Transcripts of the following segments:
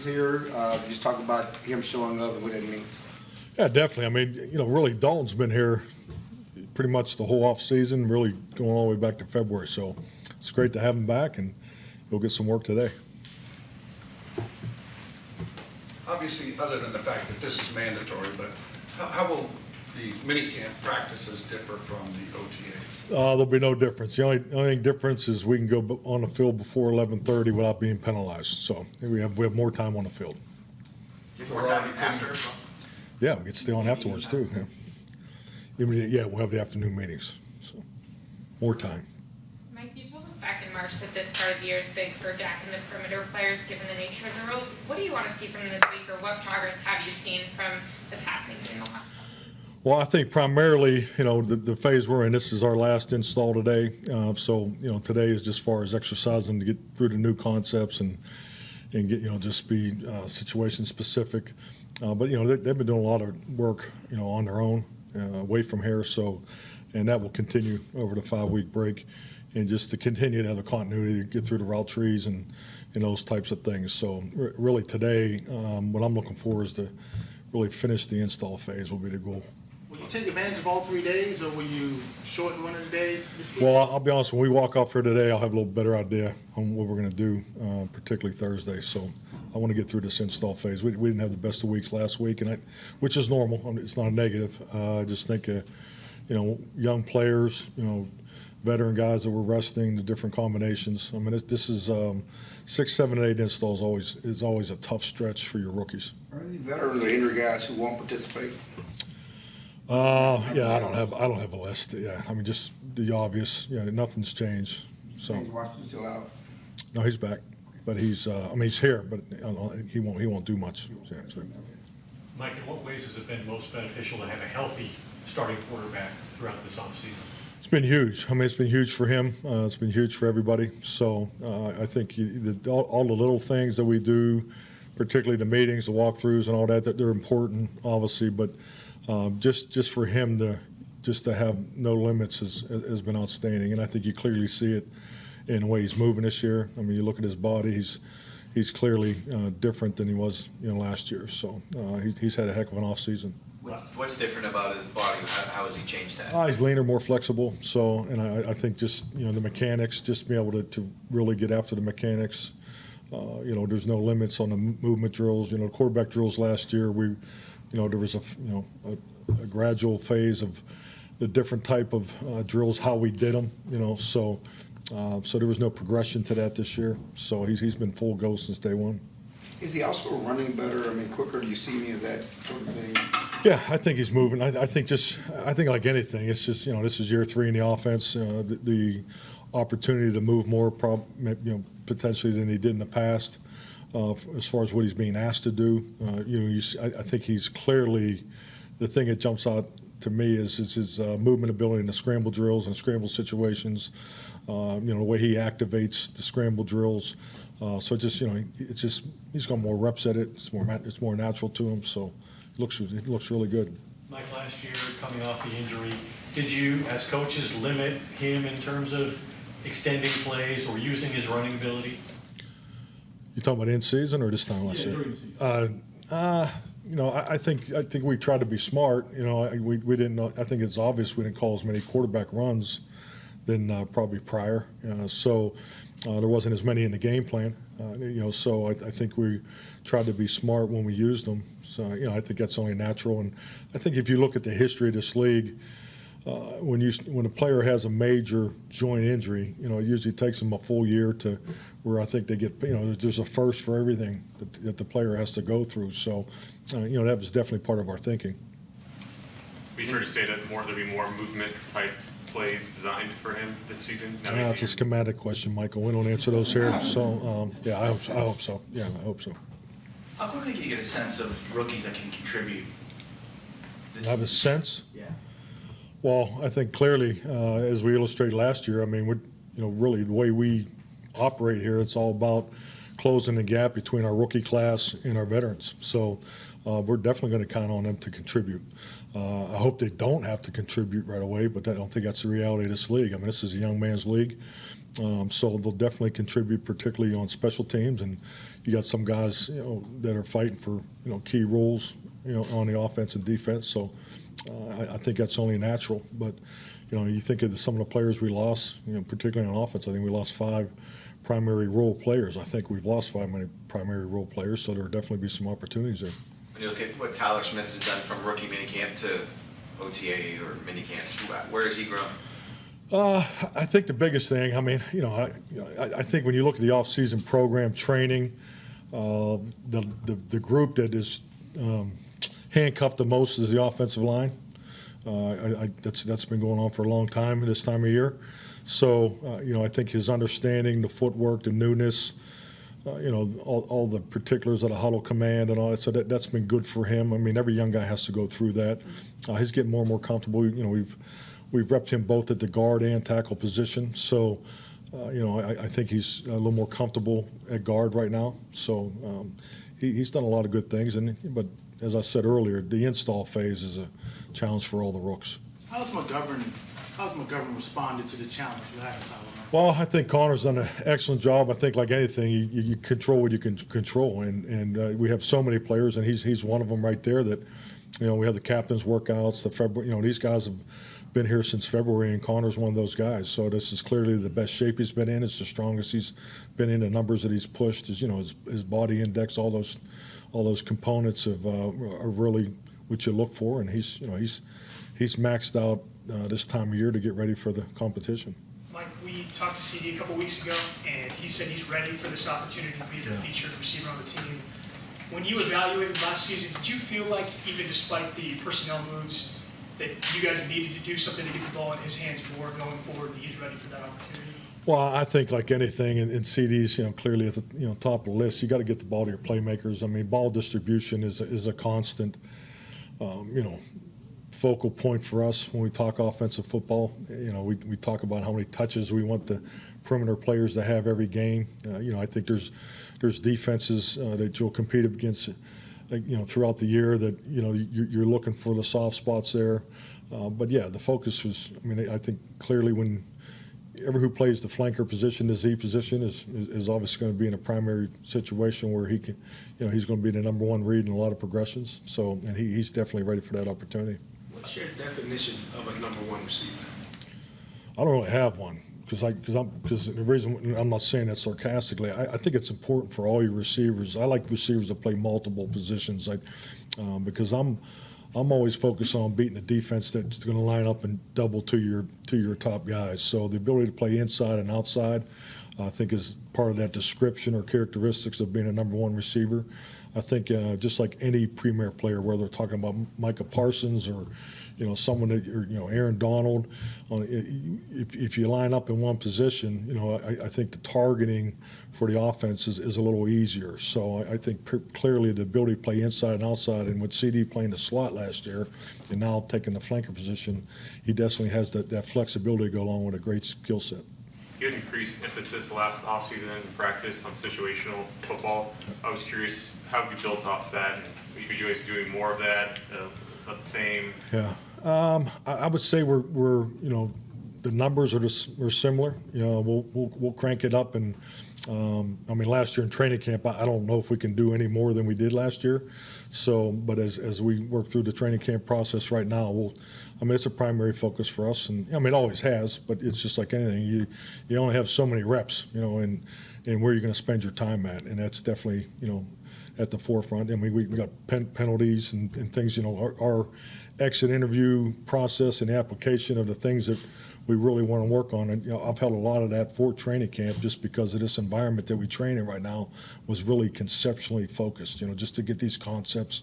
here. Just talk about him showing up and what that means. Yeah, definitely. I mean, really, Dalton's been here pretty much the whole off season, really going all the way back to February. So it's great to have him back, and he'll get some work today. Obviously, other than the fact that this is mandatory, but how will the minicamp practices differ from the OTAs? There'll be no difference. The only difference is we can go on the field before 11:30 without being penalized. So we have more time on the field. More time after? Yeah, we get to stay on afterwards too. Yeah, we'll have the afternoon meetings. So more time. Mike, you told us back in March that this part of the year is big for Dak and the perimeter players, given the nature of the rules. What do you want to see from this week, or what progress have you seen from the passing game the last month? Well, I think primarily, the phase we're in, this is our last install today. So, today is just as far as exercising to get through the new concepts and get, just be situation specific. But, they've been doing a lot of work, on their own, away from here. So, and that will continue over the 5-week break, and just to continue to have the continuity to get through the route trees and those types of things. So, really today, what I'm looking for is to really finish the install phase will be the goal. Will you take advantage of all 3 days, or will you shorten one of the days this week? Well, I'll be honest, when we walk off here today, I'll have a little better idea on what we're going to do, particularly Thursday. So I want to get through this install phase. We didn't have the best of weeks last week, which is normal. I mean, it's not a negative. I just think, young players, veteran guys that were resting, the different combinations. I mean, this is 6, 7, and 8 installs is always a tough stretch for your rookies. Are any veterans or injured guys who won't participate? Yeah, I don't have a list. Yeah, I mean, just the obvious. Yeah, nothing's changed. So James Washington's still out. no, he's back, but he's here, but he won't do much. Yeah, so. Mike, in what ways has it been most beneficial to have a healthy starting quarterback throughout this offseason? It's been huge. I mean, it's been huge for him. It's been huge for everybody. So I think all the little things that we do, particularly the meetings, the walkthroughs, and all that they're important, obviously, but. Just for him to have no limits has been outstanding, and I think you clearly see it in the way he's moving this year. I mean, you look at his body; he's clearly different than he was last year. So he's had a heck of an off season. What's different about his body? How has he changed that? He's leaner, more flexible. So, and I think just the mechanics, just being able to really get after the mechanics. There's no limits on the movement drills. Quarterback drills last year there was a gradual phase of the different type of drills, how we did them, so there was no progression to that this year. So he's been full go since day one. Is he also running better? I mean, quicker? Do you see any of that sort of thing? Yeah, I think he's moving. I think like anything, it's just this is year 3 in the offense. The opportunity to move more, potentially than he did in the past. As far as what he's being asked to do, I think he's clearly the thing that jumps out to me is his movement ability in the scramble drills and scramble situations. The way he activates the scramble drills. So he's got more reps at it. It's more natural to him. So it looks really good. Mike, last year coming off the injury, did you, as coaches, limit him in terms of extending plays or using his running ability? You talking about in season or this time last year? During season. I think we tried to be smart. We didn't. I think it's obvious we didn't call as many quarterback runs than probably prior. So there wasn't as many in the game plan. So I think we tried to be smart when we used them. So I think that's only natural. And I think if you look at the history of this league. When a player has a major joint injury, it usually takes them a full year to where I think they get, there's a first for everything that the player has to go through. So, that was definitely part of our thinking. Be sure to say that there'll be more movement type plays designed for him this season. That's a schematic question, Michael. We don't answer those here. So, I hope so. Yeah, I hope so. How quickly can you get a sense of rookies that can contribute? Have a sense? Yeah. Well, I think clearly, as we illustrated last year, I mean, really the way we operate here, it's all about closing the gap between our rookie class and our veterans. So we're definitely going to count on them to contribute. I hope they don't have to contribute right away, but I don't think that's the reality of this league. I mean, this is a young man's league. So they'll definitely contribute, particularly on special teams. And you got some guys, that are fighting for, key roles, on the offense and defense. So I think that's only natural. But, you think of some of the players we lost, particularly on offense. I think we lost 5 primary role players. I think we've lost 5 many primary role players. So there will definitely be some opportunities there. When you look at what Tyler Smith has done from rookie minicamp to OTA or minicamp, where has he grown? I think the biggest thing, I think when you look at the off-season program training, the group that is handcuffed the most is the offensive line. That's been going on for a long time this time of year. So, I think his understanding, the footwork, the newness, all the particulars of the huddle command and all that. So that's been good for him. I mean, every young guy has to go through that. He's getting more and more comfortable. We've repped him both at the guard and tackle position. So, I think he's a little more comfortable at guard right now. So he's done a lot of good things. But as I said earlier, the install phase is a challenge for all the rooks. How's McGovern responded to the challenge you have, Tyler? Well, I think Connor's done an excellent job. I think, like anything, you control what you can control, and we have so many players, and he's one of them right there. That, we have the captains' workouts, the February. These guys have been here since February, and Connor's one of those guys. So this is clearly the best shape he's been in. It's the strongest he's been in. The numbers that he's pushed, his body index, all those components are really what you look for, and he's maxed out this time of year to get ready for the competition. Mike, we talked to CD a couple weeks ago, and he said he's ready for this opportunity to be the featured receiver on the team. When you evaluated last season, did you feel like, even despite the personnel moves, that you guys needed to do something to get the ball in his hands more going forward, that he's ready for that opportunity? Well, I think like anything in CDs, clearly at the top of the list, you got to get the ball to your playmakers. I mean, ball distribution is a constant, focal point for us when we talk offensive football. We talk about how many touches we want the perimeter players to have every game. I think there's defenses that you'll compete against, throughout the year that you're looking for the soft spots there. But yeah, the focus was. I think clearly when who plays the flanker position, the Z position, is obviously going to be in a primary situation where he can, he's going to be the number 1 read in a lot of progressions. So, and he's definitely ready for that opportunity. What's your definition of a number 1 receiver? I don't really have one because the reason I'm not saying that sarcastically, I think it's important for all your receivers. I like receivers that play multiple positions, because I'm always focused on beating the defense that's going to line up and double to your top guys. So the ability to play inside and outside, I think, is part of that description or characteristics of being a number 1 receiver. I think just like any premier player, whether they're talking about Micah Parsons or someone that Aaron Donald, if you line up in one position, I think the targeting for the offense is a little easier. So I think clearly the ability to play inside and outside, and with CD playing the slot last year and now taking the flanker position, he definitely has that flexibility to go along with a great skill set. You had increased emphasis last offseason in practice on situational football. I was curious, how have you built off that? Are you guys doing more of that? About the same? Yeah, I would say we're the numbers are similar. We'll crank it up, and last year in training camp, I don't know if we can do any more than we did last year. So, but as we work through the training camp process right now, it's a primary focus for us, and it always has. But it's just like anything, you only have so many reps, and where you're going to spend your time at, and that's definitely at the forefront. We got penalties and things. Our exit interview process and the application of the things that we really want to work on. And I've held a lot of that for training camp, just because of this environment that we train in right now was really conceptually focused. Just to get these concepts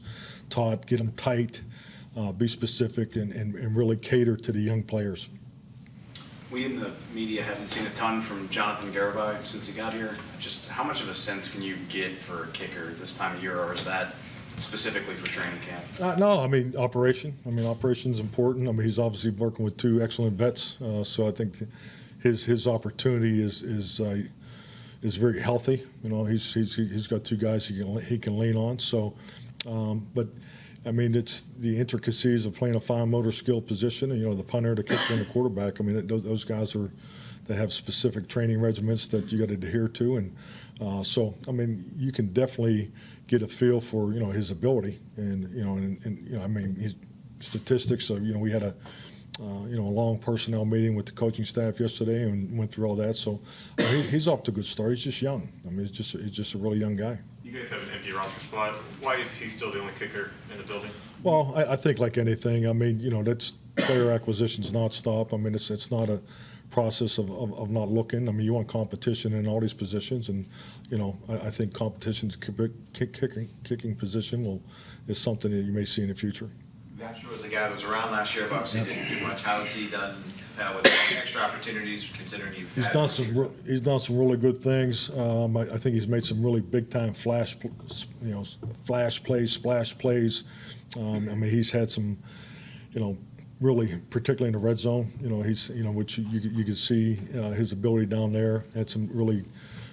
taught, get them tight, be specific, and really cater to the young players. We in the media haven't seen a ton from Jonathan Garibay since he got here. Just how much of a sense can you get for a kicker this time of year, or is that specifically for training camp? No, operation. Operation's important. He's obviously working with 2 excellent vets, so I think his opportunity is very healthy. He's got 2 guys he can lean on. So, but it's the intricacies of playing a fine motor skill position. And, the punter, the kicker, and the quarterback. Those guys are they have specific training regimens that you got to adhere to. And so, I mean, you can definitely get a feel for, his ability. And, I mean, his statistics. So, we had a long personnel meeting with the coaching staff yesterday and went through all that. So he's off to a good start. He's just young. I mean, he's just a really young guy. You guys have an empty roster spot. Why is he still the only kicker in the building? Well, I think like anything, I mean, that's player acquisition's not stop. I mean, it's not a process of not looking. I mean, you want competition in all these positions, and I think competition kicking position is something that you may see in the future. Vasher was a guy that was around last year, but obviously didn't do much. How has he done with extra opportunities, considering you've He's done some really good things. I think he's made some really big time flash plays, splash plays. I mean, he's had some, really, particularly in the red zone. He's which you could see his ability down there. Had some really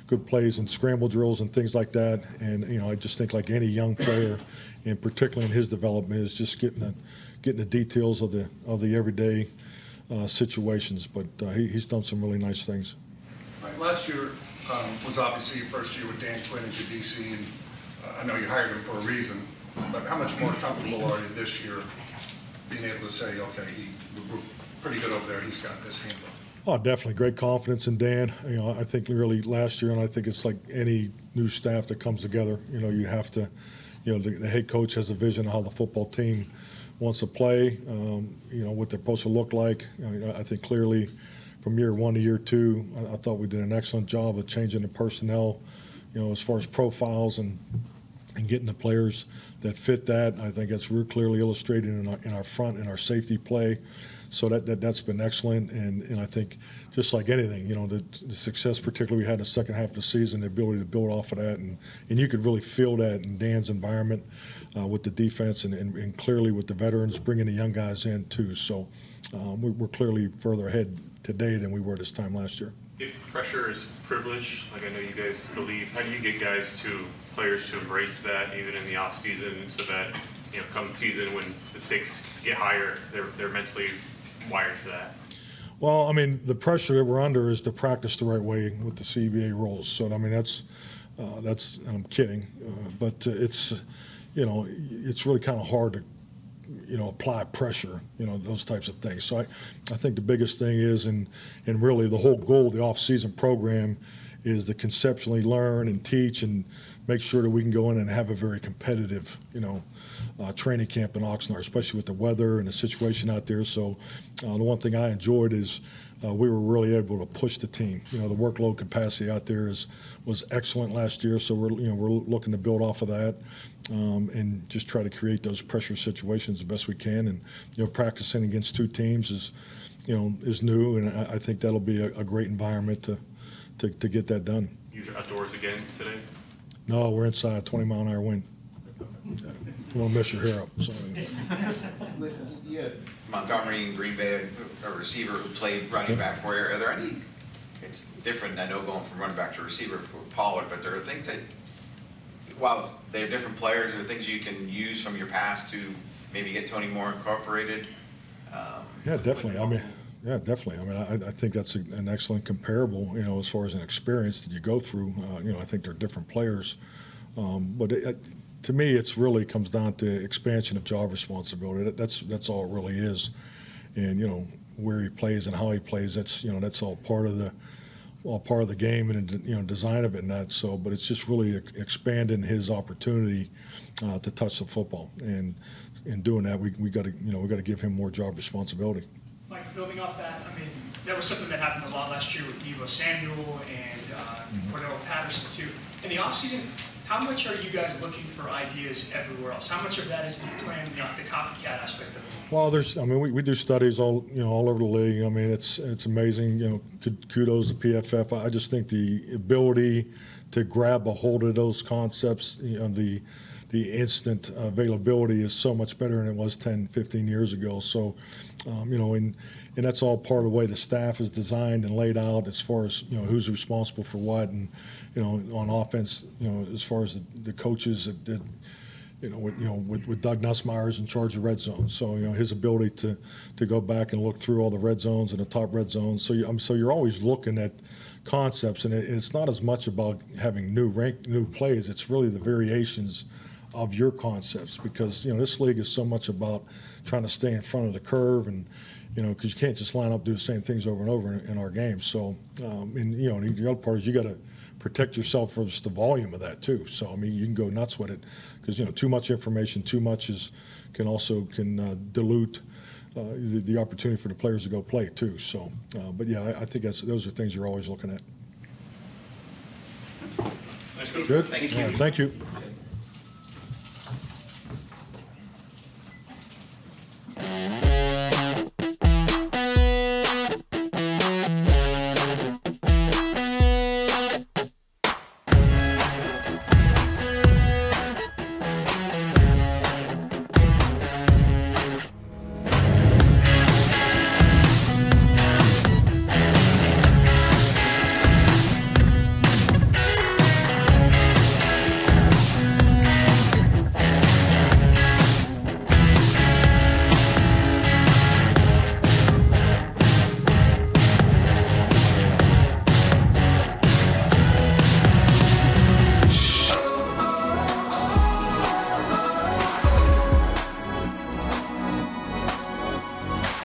good plays and scramble drills and things like that. And I just think like any young player, and particularly in his development, is just getting the details of the everyday situations. But he's done some really nice things. Right, last year was obviously your first year with Dan Quinn as your DC, and I know you hired him for a reason. But how much more comfortable are you this year being able to say, okay, we're pretty good over there. He's got this handled? Oh, definitely. Great confidence in Dan. I think really last year, and I think it's like any new staff that comes together, you have to, the head coach has a vision of how the football team wants to play, what they're supposed to look like. I think clearly from year one to year two, I thought we did an excellent job of changing the personnel, as far as profiles and getting the players that fit that. I think that's real clearly illustrated in our front and our safety play. So that's been excellent, and I think just like anything, the success particularly we had in the second half of the season, the ability to build off of that, and you could really feel that in Dan's environment with the defense and clearly with the veterans bringing the young guys in too. So we're clearly further ahead today than we were this time last year. If pressure is privilege, like I know you guys believe, how do you get players to embrace that even in the off season, so that come season when the stakes get higher, they're mentally wired for that? Well, I mean, the pressure that we're under is to practice the right way with the CBA rules. So I mean, that's and I'm kidding, but it's really kind of hard to apply pressure, those types of things. So I think the biggest thing is, and really the whole goal of the off-season program is to conceptually learn and teach and make sure that we can go in and have a very competitive, training camp in Oxnard, especially with the weather and the situation out there. So the one thing I enjoyed is we were really able to push the team. The workload capacity out there was excellent last year, so we're looking to build off of that and just try to create those pressure situations the best we can. And practicing against two teams is new, and I think that'll be a great environment to get that done. You're outdoors again today? No, we're inside, 20-mile-an-hour wind. You won't mess your hair up. So. Listen, you had Montgomery and Green Bay, a receiver who played running back for you. Are there any, it's different, I know, going from running back to receiver for Pollard, but there are things that, while they're different players, there are things you can use from your past to maybe get Tony more incorporated? Yeah, definitely. I mean, I think that's an excellent comparable, as far as an experience that you go through. I think they're different players. But to me, it's really comes down to expansion of job responsibility. That's all it really is. And, where he plays and how he plays, that's all part of the game and, design of it and that. So, but it's just really expanding his opportunity to touch the football. And in doing that, we got to give him more job responsibility. Mike, building off that, I mean, that was something that happened a lot last year with Deebo Samuel and Cordell Patterson too. In the offseason, how much are you guys looking for ideas everywhere else? How much of that is the plan, the copycat aspect of it? Well, we do studies all over the league. I mean, it's amazing. Kudos to PFF. I just think the ability to grab a hold of those concepts, the instant availability is so much better than it was 10, 15 years ago. So, and that's all part of the way the staff is designed and laid out as far as, who's responsible for what. And, on offense, as far as the coaches that with Doug Nussmeier's in charge of red zones. So, his ability to go back and look through all the red zones and the top red zones. So you're always looking at concepts, and it's not as much about having new plays. It's really the variations of your concepts, because, this league is so much about trying to stay in front of the curve, and, because you can't just line up, do the same things over and over in our games. So, and the other part is you got to protect yourself for just the volume of that too. So, you can go nuts with it, because, too much information, too much can dilute the opportunity for the players to go play too. So, but yeah, I think those are things you're always looking at. Nice coach. Good. Thank you. All right, thank you.